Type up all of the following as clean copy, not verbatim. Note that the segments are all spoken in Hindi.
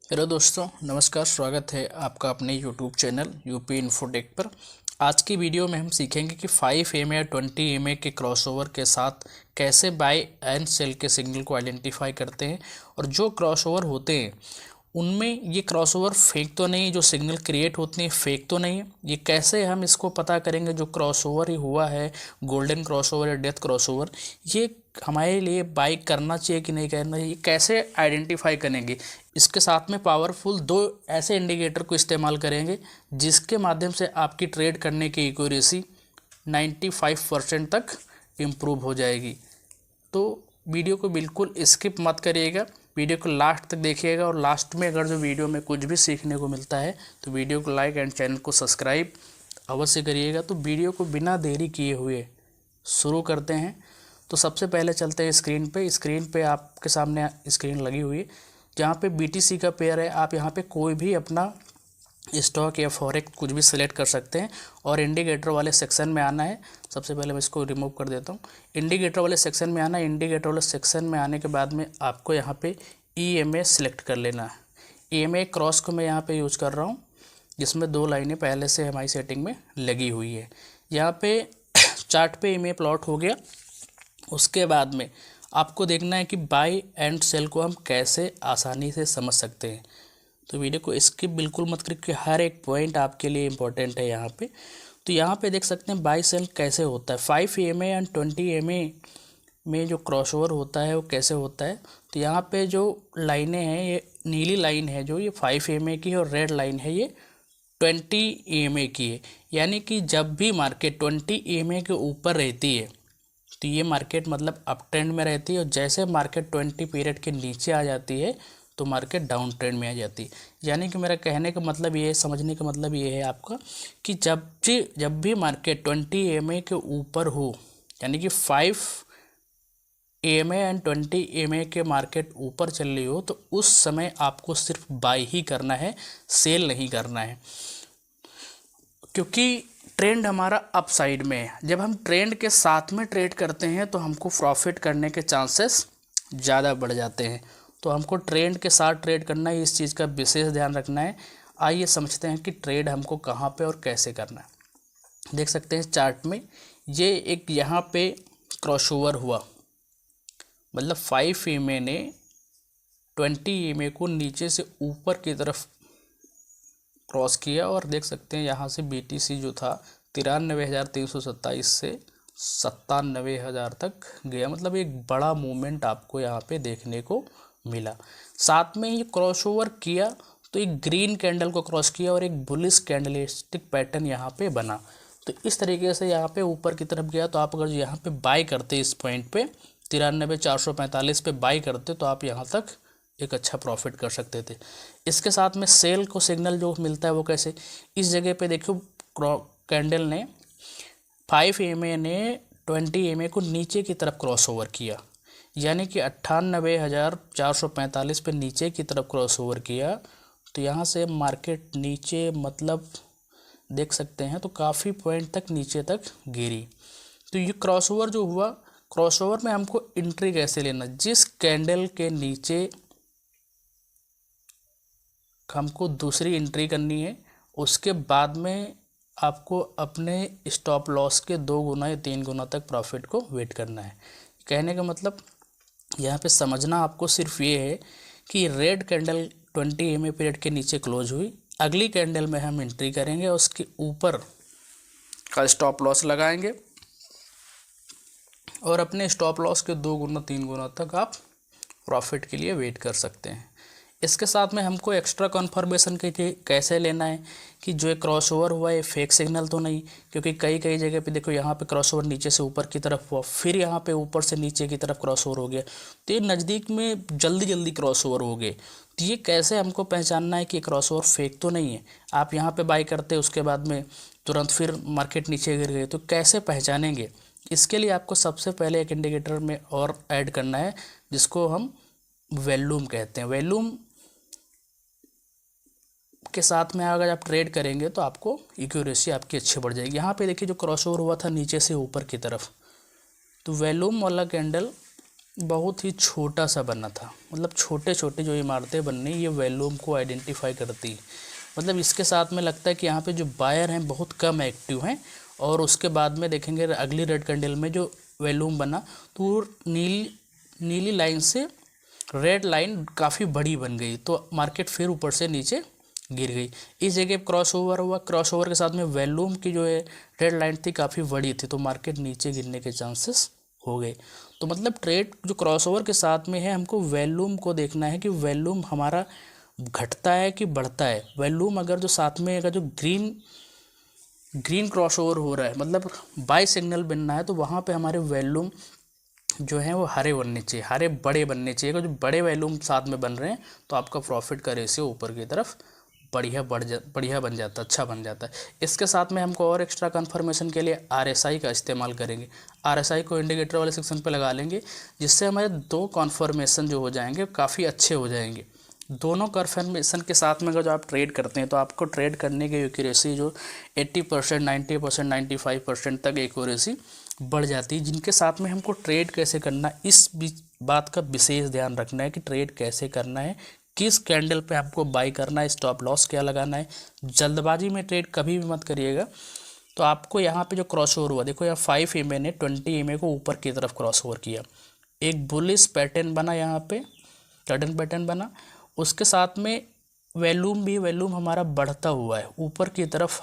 हेलो दोस्तों, नमस्कार। स्वागत है आपका अपने यूट्यूब चैनल यूपी इन्फोटेक पर। आज की वीडियो में हम सीखेंगे कि 5 एम या 20 एम के क्रॉसओवर के साथ कैसे बाय एंड सेल के सिग्नल को आइडेंटिफाई करते हैं, और जो क्रॉसओवर होते हैं उनमें ये क्रॉसओवर फेक तो नहीं, जो सिग्नल क्रिएट होते हैं फेक तो नहीं है। ये कैसे हम इसको पता करेंगे जो क्रॉसओवर ही हुआ है, गोल्डन क्रॉसओवर या डेथ क्रॉसओवर, ये हमारे लिए बाय करना चाहिए कि नहीं करना चाहिए, ये कैसे आइडेंटिफाई करेंगे। इसके साथ में पावरफुल दो ऐसे इंडिकेटर को इस्तेमाल करेंगे जिसके माध्यम से आपकी ट्रेड करने की एक्यूरेसी 95% तक इम्प्रूव हो जाएगी। तो वीडियो को बिल्कुल स्किप मत करिएगा, वीडियो को लास्ट तक देखिएगा। और लास्ट में अगर जो वीडियो में कुछ भी सीखने को मिलता है तो वीडियो को लाइक एंड चैनल को सब्सक्राइब अवश्य करिएगा। तो वीडियो को बिना देरी किए हुए शुरू करते हैं। तो सबसे पहले चलते हैं स्क्रीन पे आपके सामने स्क्रीन लगी हुई है जहाँ पे BTC का पेयर है। आप यहाँ पे कोई भी अपना स्टॉक या फॉरेक्स कुछ भी सिलेक्ट कर सकते हैं और इंडिकेटर वाले सेक्शन में आना है। सबसे पहले मैं इसको रिमूव कर देता हूँ। इंडिकेटर वाले सेक्शन में आना है। इंडिकेटर वाले सेक्शन में आने के बाद में आपको यहाँ पे EMA सिलेक्ट कर लेना है। EMA क्रॉस को मैं यहाँ पे यूज़ कर रहा हूँ, जिसमें 2 लाइनें पहले से हमारी सेटिंग में लगी हुई है। यहाँ पे चार्ट पे EMA प्लॉट हो गया। उसके बाद में आपको देखना है कि बाय एंड सेल को हम कैसे आसानी से समझ सकते हैं। तो वीडियो को स्किप बिल्कुल मत करिए, हर एक पॉइंट आपके लिए इम्पोर्टेंट है यहाँ पे। तो यहाँ पे देख सकते हैं बाय सेल कैसे होता है। 5 एम एंड 20 एम में जो क्रॉसओवर होता है वो कैसे होता है। तो यहाँ पे जो लाइनें हैं, ये नीली लाइन है जो ये 5 एम की है, और रेड लाइन है ये 20 एम की है। यानी कि जब भी मार्केट 20 एम के ऊपर रहती है तो ये मार्केट मतलब अप ट्रेंड में रहती है, और जैसे मार्केट 20 पीरियड के नीचे आ जाती है तो मार्केट डाउन ट्रेंड में आ जाती है। यानी कि मेरा कहने का मतलब ये है, समझने का मतलब ये है आपका कि जब भी मार्केट 20 एम के ऊपर हो, यानी कि 5 एम एंड 20 एम के मार्केट ऊपर चल रही हो, तो उस समय आपको सिर्फ बाय ही करना है, सेल नहीं करना है। क्योंकि ट्रेंड हमारा अप साइड में है। जब हम ट्रेंड के साथ में ट्रेड करते हैं तो हमको प्रॉफिट करने के चांसेस ज़्यादा बढ़ जाते हैं। तो हमको ट्रेंड के साथ ट्रेड करना है, इस चीज़ का विशेष ध्यान रखना है। आइए समझते हैं कि ट्रेड हमको कहाँ पे और कैसे करना है। देख सकते हैं चार्ट में ये एक यहाँ पे क्रॉसओवर हुआ, मतलब 5 एम ने 20 एम को नीचे से ऊपर की तरफ क्रॉस किया, और देख सकते हैं यहाँ से BTC जो था 93,327 से 97,000 तक गया। मतलब एक बड़ा मूवमेंट आपको यहाँ पे देखने को मिला। साथ में ये क्रॉसओवर किया तो एक ग्रीन कैंडल को क्रॉस किया और एक बुलिश कैंडलस्टिक पैटर्न यहाँ पे बना। तो इस तरीके से यहाँ पे ऊपर की तरफ गया। तो आप अगर यहाँ पे बाय करते इस पॉइंट पे 93,445 पे बाय करते तो आप यहाँ तक एक अच्छा प्रॉफिट कर सकते थे। इसके साथ में सेल को सिग्नल जो मिलता है वो कैसे, इस जगह पे देखो कैंडल ने 5 एम ने 20 एम को नीचे की तरफ क्रॉस ओवर किया, यानी कि 98,445 पे नीचे की तरफ क्रॉस ओवर किया। तो यहाँ से मार्केट नीचे मतलब देख सकते हैं तो काफ़ी पॉइंट तक नीचे तक गिरी। तो ये क्रॉसओवर जो हुआ, क्रॉसओवर में हमको एंट्री कैसे लेना, जिस कैंडल के नीचे हमको दूसरी एंट्री करनी है उसके बाद में आपको अपने स्टॉप लॉस के 2 गुना या 3 गुना तक प्रॉफिट को वेट करना है। कहने का मतलब यहाँ पे समझना आपको सिर्फ ये है कि रेड कैंडल 20 एम पीरियड के नीचे क्लोज हुई, अगली कैंडल में हम एंट्री करेंगे, उसके ऊपर का स्टॉप लॉस लगाएंगे और अपने स्टॉप लॉस के 2 गुना 3 गुना तक आप प्रॉफिट के लिए वेट कर सकते हैं। इसके साथ में हमको एक्स्ट्रा कन्फर्मेशन के कैसे लेना है कि जो एक क्रॉसओवर हुआ है फेक सिग्नल तो नहीं, क्योंकि कई जगह पे देखो यहाँ पे क्रॉसओवर नीचे से ऊपर की तरफ हुआ, फिर यहाँ पे ऊपर से नीचे की तरफ क्रॉसओवर हो गया, तो ये नज़दीक में जल्दी क्रॉसओवर हो गए। तो ये कैसे हमको पहचानना है कि क्रॉसओवर फेक तो नहीं है। आप यहाँ पर बाई करते उसके बाद में तुरंत फिर मार्केट नीचे गिर गए, तो कैसे पहचानेंगे। इसके लिए आपको सबसे पहले एक इंडिकेटर में और ऐड करना है जिसको हम वॉल्यूम कहते हैं। वॉल्यूम के साथ में अगर आप ट्रेड करेंगे तो आपको एक्यूरेसी आपकी अच्छी बढ़ जाएगी। यहाँ पे देखिए जो क्रॉसओवर हुआ था नीचे से ऊपर की तरफ, तो वॉल्यूम वाला कैंडल बहुत ही छोटा सा बना था, मतलब छोटे छोटे जो इमारतें बननी ये वॉल्यूम को आइडेंटिफाई करती है। मतलब इसके साथ में लगता है कि यहाँ पे जो बायर हैं बहुत कम एक्टिव हैं। और उसके बाद में देखेंगे अगली रेड कैंडल में जो वॉल्यूम बना तो वो नीली लाइन से रेड लाइन काफ़ी बड़ी बन गई, तो मार्केट फिर ऊपर से नीचे गिर गई। इस जगह क्रॉस ओवर हुआ, क्रॉस ओवर के साथ में वॉल्यूम की जो है रेड लाइन थी काफ़ी बड़ी थी, तो मार्केट नीचे गिरने के चांसेस हो गए। तो मतलब ट्रेड जो क्रॉस ओवर के साथ में है, हमको वॉल्यूम को देखना है कि वॉल्यूम हमारा घटता है कि बढ़ता है। वॉल्यूम अगर जो साथ में अगर जो ग्रीन क्रॉस ओवर हो रहा है, मतलब बाय सिग्नल बनना है, तो वहाँ पे हमारे वॉल्यूम जो है वो हरे बनने चाहिए, हरे बड़े बनने चाहिए। अगर जो बड़े वॉल्यूम साथ में बन रहे हैं तो आपका प्रॉफिट का रेशियो ऊपर की तरफ बढ़िया बन जाता है, अच्छा बन जाता है। इसके साथ में हमको और एक्स्ट्रा कंफर्मेशन के लिए आरएसआई का इस्तेमाल करेंगे। आरएसआई को इंडिकेटर वाले सेक्शन पे लगा लेंगे, जिससे हमारे दो कन्फर्मेशन जो हो जाएंगे काफ़ी अच्छे हो जाएंगे। दोनों कन्फर्मेशन के साथ में अगर जो आप ट्रेड करते हैं तो आपको ट्रेड करने की एक्यूरेसी जो 80%, 90%, 95% तक एक्यूरेसी बढ़ जाती है। जिनके साथ में हमको ट्रेड कैसे करना, इस बात का विशेष ध्यान रखना है कि ट्रेड कैसे करना है, किस कैंडल पे आपको बाई करना है, स्टॉप लॉस क्या लगाना है। जल्दबाजी में ट्रेड कभी भी मत करिएगा। तो आपको यहाँ पे जो क्रॉस ओवर हुआ, देखो यहाँ 5 EMA ने 20 EMA को ऊपर की तरफ क्रॉस ओवर किया, एक बुलिश पैटर्न बना, यहाँ पे सडन पैटर्न बना। उसके साथ में वॉल्यूम हमारा बढ़ता हुआ है, ऊपर की तरफ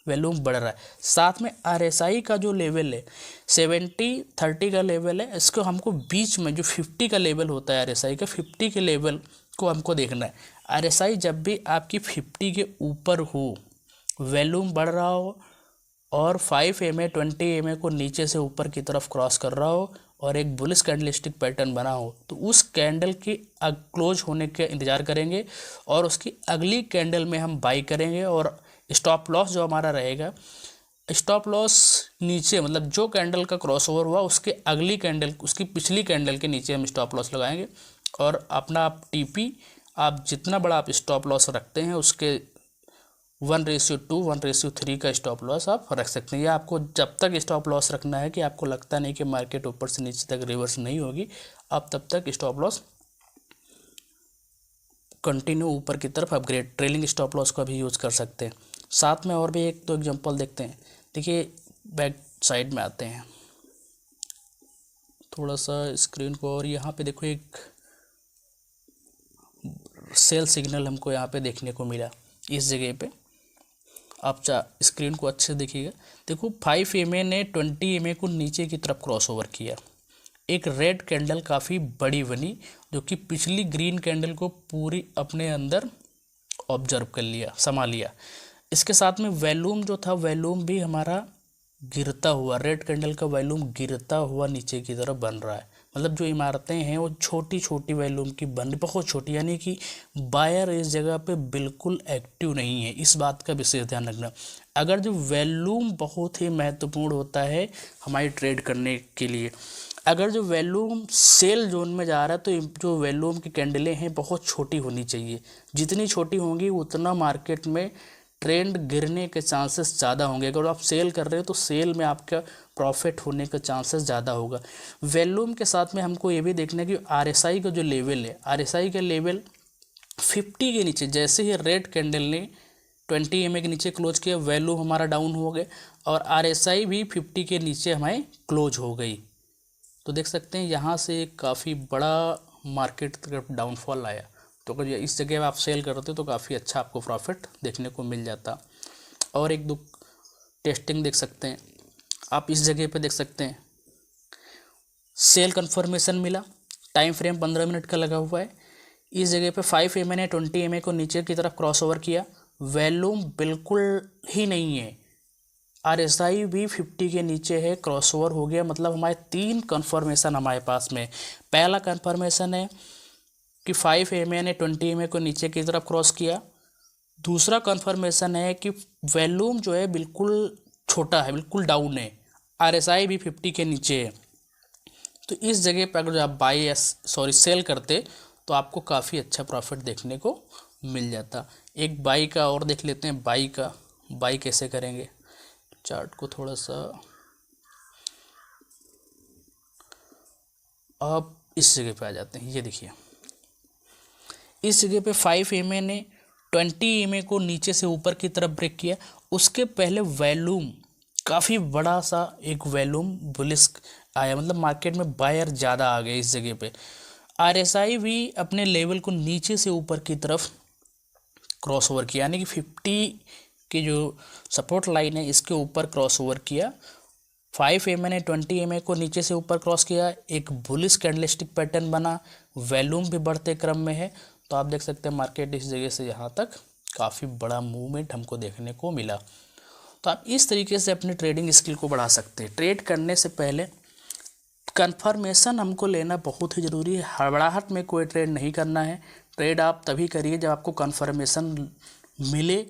वॉल्यूम बढ़ रहा है। साथ में आरएसआई का जो लेवल है 70-30 का लेवल है, इसको हमको बीच में जो 50 का लेवल होता है आरएसआई का, 50 के लेवल को हमको देखना है। आरएसआई जब भी आपकी 50 के ऊपर हो, वॉल्यूम बढ़ रहा हो और 5 EMA 20 EMA को नीचे से ऊपर की तरफ क्रॉस कर रहा हो और एक बुलिश कैंडलस्टिक पैटर्न बना हो, तो उस कैंडल की क्लोज होने के इंतज़ार करेंगे और उसकी अगली कैंडल में हम बाई करेंगे। और स्टॉप लॉस जो हमारा रहेगा, स्टॉप लॉस नीचे, मतलब जो कैंडल का क्रॉस ओवर हुआ उसके अगली कैंडल, उसकी पिछली कैंडल के नीचे हम स्टॉप लॉस लगाएंगे। और अपना आप टीपी, आप जितना बड़ा आप स्टॉप लॉस रखते हैं उसके 1:2, 1:3 का स्टॉप लॉस आप रख सकते हैं। या आपको जब तक स्टॉप लॉस रखना है कि आपको लगता नहीं कि मार्केट ऊपर से नीचे तक रिवर्स नहीं होगी, आप तब तक स्टॉप लॉस कंटिन्यू ऊपर की तरफ अपग्रेड, ट्रेलिंग स्टॉप लॉस का भी यूज़ कर सकते हैं। साथ में और भी एक दो एग्जांपल देखते हैं। देखिए बैक साइड में आते हैं थोड़ा सा स्क्रीन को, और यहाँ पे देखो एक सेल सिग्नल हमको यहाँ पे देखने को मिला। इस जगह पे आप स्क्रीन को अच्छे से देखिएगा। देखो 5 EMA ने 20 EMA को नीचे की तरफ क्रॉस ओवर किया, एक रेड कैंडल काफ़ी बड़ी बनी जो कि पिछली ग्रीन कैंडल को पूरी अपने अंदर ऑब्जर्व कर लिया, समा लिया। इसके साथ में वॉल्यूम जो था, वॉल्यूम भी हमारा गिरता हुआ, रेड कैंडल का वॉल्यूम गिरता हुआ नीचे की तरफ बन रहा है। मतलब जो इमारतें हैं वो छोटी छोटी वॉल्यूम की बन, बहुत छोटी, यानी कि बायर इस जगह पे बिल्कुल एक्टिव नहीं है। इस बात का विशेष ध्यान रखना। अगर जो वॉल्यूम बहुत ही महत्वपूर्ण होता है हमारी ट्रेड करने के लिए, अगर जो वॉल्यूम सेल जोन में जा रहा है तो जो वॉल्यूम की कैंडलें हैं बहुत छोटी होनी चाहिए। जितनी छोटी होंगी उतना मार्केट में ट्रेंड गिरने के चांसेस ज़्यादा होंगे। अगर आप सेल कर रहे हो तो सेल में आपका प्रॉफिट होने का चांसेस ज़्यादा होगा। वॉल्यूम के साथ में हमको ये भी देखना है कि आरएसआई का जो लेवल है, आरएसआई का लेवल 50 के नीचे, जैसे ही रेड कैंडल ने 20 EMA के नीचे क्लोज किया, वॉल्यूम हमारा डाउन हो गए और आरएसआई भी 50 के नीचे हमारी क्लोज हो गई। तो देख सकते हैं यहाँ से काफ़ी बड़ा मार्केट तरफ डाउनफॉल आया। तो अगर इस जगह आप सेल करते तो काफ़ी अच्छा आपको प्रॉफिट देखने को मिल जाता। और एक दो टेस्टिंग देख सकते हैं आप, इस जगह पे देख सकते हैं सेल कंफर्मेशन मिला, टाइम फ्रेम 15 मिनट का लगा हुआ है। इस जगह पे 5 EMA ने 20 EMA को नीचे की तरफ क्रॉस ओवर किया, वॉल्यूम बिल्कुल ही नहीं है, आरएसआई भी 50 के नीचे है, क्रॉस ओवर हो गया। मतलब हमारे 3 कंफर्मेशन हमारे पास में। पहला कंफर्मेशन है कि 5 EMA ने 20 EMA को नीचे की तरफ क्रॉस किया। दूसरा कंफर्मेशन है कि वॉल्यूम जो है बिल्कुल छोटा है, बिल्कुल डाउन है, आरएसआई भी 50 के नीचे है। तो इस जगह पर अगर आप सेल करते तो आपको काफ़ी अच्छा प्रॉफिट देखने को मिल जाता। एक बाई का और देख लेते हैं, बाई कैसे करेंगे। चार्ट को थोड़ा सा आप इस जगह पे आ जाते हैं। ये देखिए इस जगह पे 5 EMA ने 20 EMA को नीचे से ऊपर की तरफ ब्रेक किया। उसके पहले वॉल्यूम काफ़ी बड़ा सा एक वॉल्यूम बुलिश आया, मतलब मार्केट में बायर ज़्यादा आ गए इस जगह पे। RSI भी अपने लेवल को नीचे से ऊपर की तरफ क्रॉस ओवर किया, यानी कि 50 की जो सपोर्ट लाइन है इसके ऊपर क्रॉस ओवर किया। 5 EMA ने 20 EMA को नीचे से ऊपर क्रॉस किया, एक बुलिश कैंडलस्टिक पैटर्न बना, वॉल्यूम भी बढ़ते क्रम में है। तो आप देख सकते हैं मार्केट इस जगह से यहाँ तक काफ़ी बड़ा मूवमेंट हमको देखने को मिला। तो आप इस तरीके से अपनी ट्रेडिंग स्किल को बढ़ा सकते हैं। ट्रेड करने से पहले कंफर्मेशन हमको लेना बहुत ही ज़रूरी है। हड़बड़ाहट में कोई ट्रेड नहीं करना है। ट्रेड आप तभी करिए जब आपको कंफर्मेशन मिले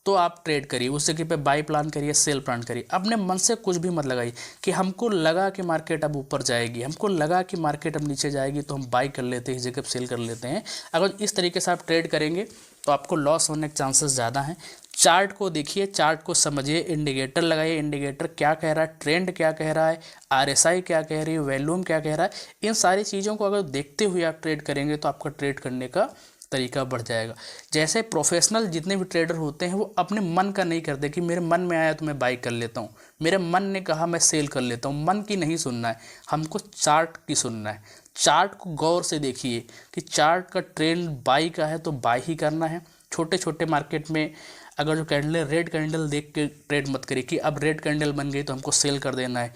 तो आप ट्रेड करिए, उस जगह पे बाई प्लान करिए, सेल प्लान करिए। अपने मन से कुछ भी मत लगाइए कि हमको लगा कि मार्केट अब ऊपर जाएगी, हमको लगा कि मार्केट अब नीचे जाएगी तो हम बाई कर लेते हैं, इस जगह सेल कर लेते हैं। अगर इस तरीके से आप ट्रेड करेंगे तो आपको लॉस होने के चांसेस ज़्यादा हैं। चार्ट को देखिए, चार्ट को समझिए, इंडिकेटर लगाइए, इंडिकेटर क्या कह रहा है, ट्रेंड क्या कह रहा है, RSI क्या कह रही है, वॉल्यूम क्या कह रहा है। इन सारी चीज़ों को अगर देखते हुए आप ट्रेड करेंगे तो आपका ट्रेड करने का तरीका बढ़ जाएगा। जैसे प्रोफेशनल जितने भी ट्रेडर होते हैं वो अपने मन का नहीं करते कि मेरे मन में आया तो मैं बाई कर लेता हूँ, मेरे मन ने कहा मैं सेल कर लेता हूँ। मन की नहीं सुनना है, हमको चार्ट की सुनना है। चार्ट को गौर से देखिए कि चार्ट का ट्रेंड बाई का है तो बाई ही करना है। छोटे छोटे मार्केट में अगर जो कैंडल रेड कैंडल देख के ट्रेड मत करिए कि अब रेड कैंडल बन गई तो हमको सेल कर देना है,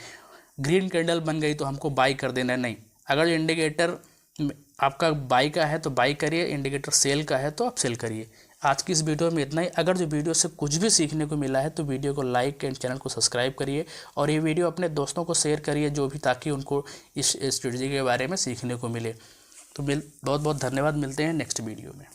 ग्रीन कैंडल बन गई तो हमको बाई कर देना है। नहीं, अगर इंडिकेटर आपका बाई का है तो बाई करिए, इंडिकेटर सेल का है तो आप सेल करिए। आज की इस वीडियो में इतना ही। अगर जो वीडियो से कुछ भी सीखने को मिला है तो वीडियो को लाइक एंड चैनल को सब्सक्राइब करिए और ये वीडियो अपने दोस्तों को शेयर करिए जो भी, ताकि उनको इस स्ट्रेटजी के बारे में सीखने को मिले। तो बहुत बहुत धन्यवाद, मिलते हैं नेक्स्ट वीडियो में।